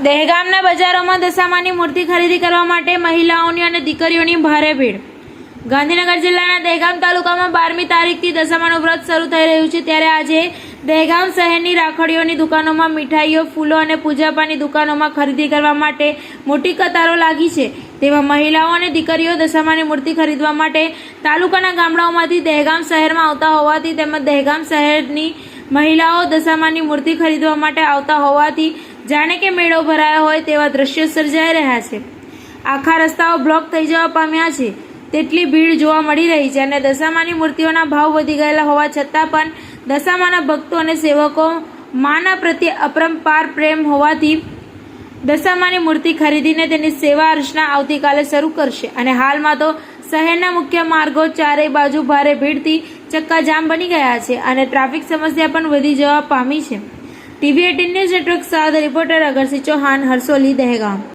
દહેગામના બજારોમાં દશામાની મૂર્તિ ખરીદી કરવા માટે મહિલાઓની અને દીકરીઓની ભારે ભીડ। ગાંધીનગર જિલ્લાના દહેગામ તાલુકામાં 12મી તારીખથી દશામાનું વ્રત શરૂ થઈ રહ્યું છે, ત્યારે આજે દહેગામ શહેરની રાખડીઓની દુકાનોમાં મીઠાઈઓ, ફૂલો અને પૂજાપાની દુકાનોમાં ખરીદી કરવા માટે મોટી કતારો લાગી છે। તેમાં મહિલાઓ અને દીકરીઓ દશામાની મૂર્તિ ખરીદવા માટે તાલુકાના ગામડાઓમાંથી દહેગામ શહેરમાં આવતા હોવાથી તેમજ દહેગામ શહેરની મહિલાઓ દશામાની મૂર્તિ ખરીદવા માટે આવતા હોવાથી જાણે કે મેળો ભરાયો હોય તેવા દ્રશ્યો સર્જાઈ રહ્યા છે। આખા રસ્તાઓ બ્લોક થઈ જવા પામ્યા છે, તેટલી ભીડ જોવા મળી રહી છે અને દશામાની મૂર્તિઓના ભાવ વધી ગયેલા હોવા છતાં પણ દશામાના ભક્તો અને સેવકો માના પ્રત્યે અપરંપાર પ્રેમ હોવાથી દશામાની મૂર્તિ ખરીદીને તેની સેવા અર્ચના આવતીકાલે શરૂ કરશે અને હાલમાં તો શહેરના મુખ્ય માર્ગો ચારેય બાજુ ભારે ભીડથી ચક્કાજામ બની ગયા છે અને ટ્રાફિક સમસ્યા પણ વધી જવા પામી છે। ટીવી 18 ન્યૂઝ નેટવર્ક સાથે રિપોર્ટર અગરસિંહ ચૌહાણ, હરસોલી, દહેગામ।